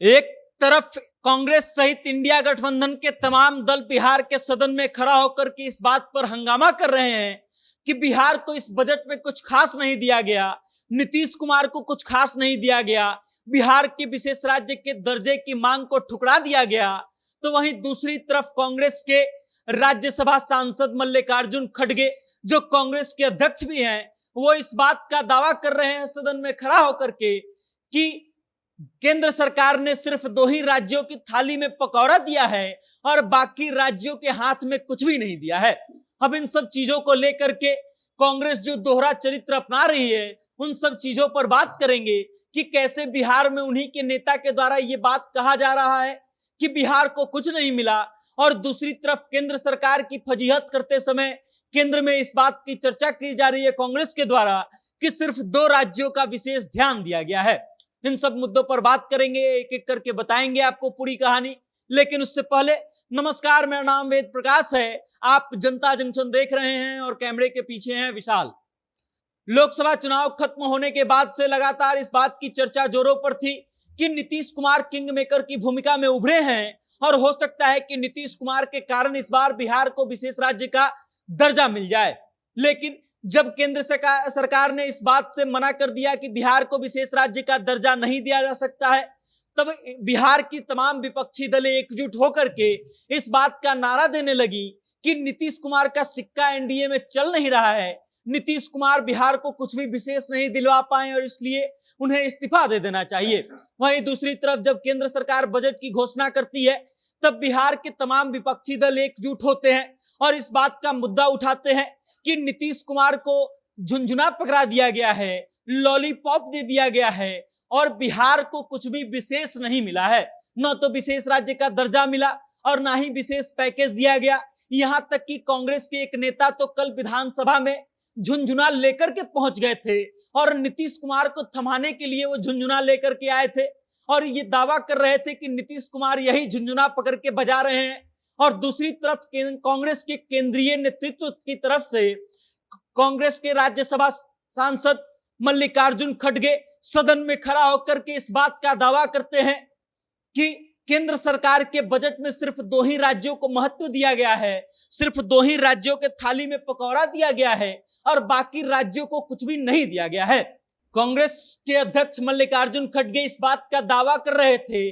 एक तरफ कांग्रेस सहित इंडिया गठबंधन के तमाम दल बिहार के सदन में खड़ा होकर के इस बात पर हंगामा कर रहे हैं कि बिहार को इस बजट में कुछ खास नहीं दिया गया, नीतीश कुमार को कुछ खास नहीं दिया गया, बिहार के विशेष राज्य के दर्जे की मांग को ठुकरा दिया गया। तो वहीं दूसरी तरफ कांग्रेस के राज्यसभा सांसद मल्लिकार्जुन खड़गे, जो कांग्रेस के अध्यक्ष भी हैं, वो इस बात का दावा कर रहे हैं सदन में खड़ा होकर के कि केंद्र सरकार ने सिर्फ 2 ही राज्यों की थाली में पकौड़ा दिया है और बाकी राज्यों के हाथ में कुछ भी नहीं दिया है। अब इन सब चीजों को लेकर के कांग्रेस जो दोहरा चरित्र अपना रही है, उन सब चीजों पर बात करेंगे कि कैसे बिहार में उन्हीं के नेता के द्वारा ये बात कहा जा रहा है कि बिहार को कुछ नहीं मिला, और दूसरी तरफ केंद्र सरकार की फजीहत करते समय केंद्र में इस बात की चर्चा की जा रही है कांग्रेस के द्वारा कि सिर्फ 2 राज्यों का विशेष ध्यान दिया गया है। इन सब मुद्दों पर बात करेंगे, एक एक करके बताएंगे आपको पूरी कहानी। लेकिन उससे पहले नमस्कार, मेरा नाम वेद प्रकाश है, आप जनता जंक्शन देख रहे हैं और कैमरे के पीछे हैं विशाल। लोकसभा चुनाव खत्म होने के बाद से लगातार इस बात की चर्चा जोरों पर थी कि नीतीश कुमार किंग मेकर की भूमिका में उभरे हैं और हो सकता है कि नीतीश कुमार के कारण इस बार बिहार को विशेष राज्य का दर्जा मिल जाए। लेकिन जब केंद्र सरकार ने इस बात से मना कर दिया कि बिहार को विशेष राज्य का दर्जा नहीं दिया जा सकता है, तब बिहार की तमाम विपक्षी दलें एकजुट होकर के इस बात का नारा देने लगी कि नीतीश कुमार का सिक्का एनडीए में चल नहीं रहा है, नीतीश कुमार बिहार को कुछ भी विशेष नहीं दिलवा पाए और इसलिए उन्हें इस्तीफा दे देना चाहिए। वहीं दूसरी तरफ जब केंद्र सरकार बजट की घोषणा करती है, तब बिहार के तमाम विपक्षी दल एकजुट होते हैं और इस बात का मुद्दा उठाते हैं कि नीतीश कुमार को झुंझुना पकड़ा दिया गया है, लॉलीपॉप दे दिया गया है और बिहार को कुछ भी विशेष नहीं मिला है। न तो विशेष राज्य का दर्जा मिला और ना ही विशेष पैकेज दिया गया। यहां तक कि कांग्रेस के एक नेता तो कल विधानसभा में झुंझुना लेकर के पहुंच गए थे और नीतीश कुमार को थमाने के लिए वो झुंझुना लेकर के आए थे और ये दावा कर रहे थे कि नीतीश कुमार यही झुंझुना पकड़ के बजा रहे हैं। और दूसरी तरफ कांग्रेस के केंद्रीय नेतृत्व की तरफ से कांग्रेस के राज्यसभा सांसद मल्लिकार्जुन खड़गे सदन में खड़ा होकर के इस बात का दावा करते हैं कि केंद्र सरकार के बजट में सिर्फ 2 ही राज्यों को महत्व दिया गया है, सिर्फ 2 ही राज्यों के थाली में पकौड़ा दिया गया है और बाकी राज्यों को कुछ भी नहीं दिया गया है। कांग्रेस के अध्यक्ष मल्लिकार्जुन खड़गे इस बात का दावा कर रहे थे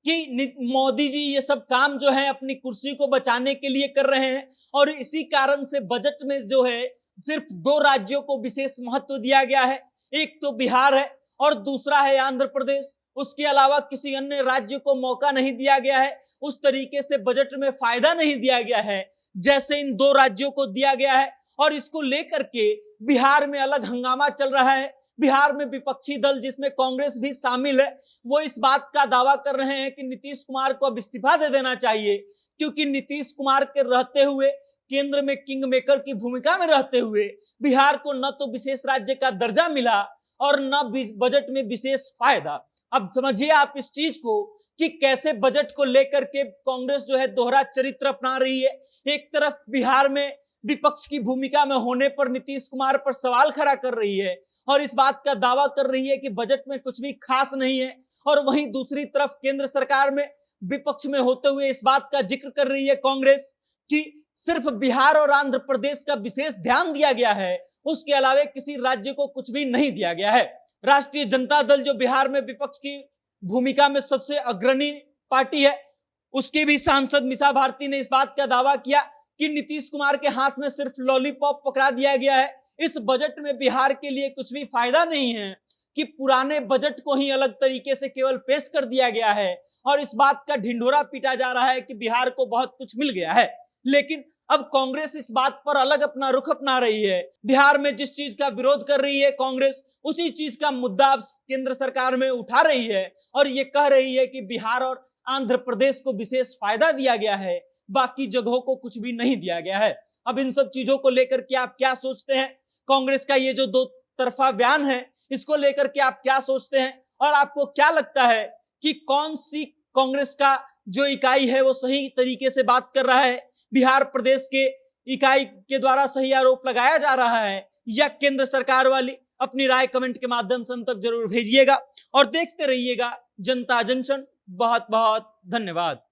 कि मोदी जी ये सब काम जो है अपनी कुर्सी को बचाने के लिए कर रहे हैं और इसी कारण से बजट में जो है सिर्फ 2 राज्यों को विशेष महत्व दिया गया है, एक तो बिहार है और दूसरा है आंध्र प्रदेश। उसके अलावा किसी अन्य राज्य को मौका नहीं दिया गया है, उस तरीके से बजट में फायदा नहीं दिया गया है जैसे इन 2 राज्यों को दिया गया है। और इसको लेकर के बिहार में अलग हंगामा चल रहा है। बिहार में विपक्षी दल जिसमें कांग्रेस भी शामिल है, वो इस बात का दावा कर रहे हैं कि नीतीश कुमार को अब इस्तीफा दे देना चाहिए, क्योंकि नीतीश कुमार के रहते हुए केंद्र में किंग मेकर की भूमिका में रहते हुए बिहार को न तो विशेष राज्य का दर्जा मिला और न बजट में विशेष फायदा। अब समझिए आप इस चीज को कि कैसे बजट को लेकर के कांग्रेस जो है दोहरा चरित्र अपना रही है। एक तरफ बिहार में विपक्ष की भूमिका में होने पर नीतीश कुमार पर सवाल खड़ा कर रही है और इस बात का दावा कर रही है कि बजट में कुछ भी खास नहीं है, और वहीं दूसरी तरफ केंद्र सरकार में विपक्ष में होते हुए इस बात का जिक्र कर रही है कांग्रेस कि सिर्फ बिहार और आंध्र प्रदेश का विशेष ध्यान दिया गया है, उसके अलावा किसी राज्य को कुछ भी नहीं दिया गया है। राष्ट्रीय जनता दल जो बिहार में विपक्ष की भूमिका में सबसे अग्रणी पार्टी है, उसके भी सांसद मीसा भारती ने इस बात का दावा किया कि नीतीश कुमार के हाथ में सिर्फ लॉलीपॉप पकड़ा दिया गया है, इस बजट में बिहार के लिए कुछ भी फायदा नहीं है, कि पुराने बजट को ही अलग तरीके से केवल पेश कर दिया गया है और इस बात का ढिंढोरा पीटा जा रहा है कि बिहार को बहुत कुछ मिल गया है। लेकिन अब कांग्रेस इस बात पर अलग अपना रुख अपना रही है। बिहार में जिस चीज का विरोध कर रही है कांग्रेस, उसी चीज का मुद्दा अब केंद्र सरकार में उठा रही है और ये कह रही है कि बिहार और आंध्र प्रदेश को विशेष फायदा दिया गया है, बाकी जगहों को कुछ भी नहीं दिया गया है। अब इन सब चीजों को लेकर के आप क्या सोचते हैं? कांग्रेस का ये जो 2 तरफा बयान है, इसको लेकर के आप क्या सोचते हैं और आपको क्या लगता है कि कौन सी कांग्रेस का जो इकाई है वो सही तरीके से बात कर रहा है? बिहार प्रदेश के इकाई के द्वारा सही आरोप लगाया जा रहा है या केंद्र सरकार वाली? अपनी राय कमेंट के माध्यम से हम तक जरूर भेजिएगा और देखते रहिएगा जनता जंक्शन। बहुत बहुत धन्यवाद।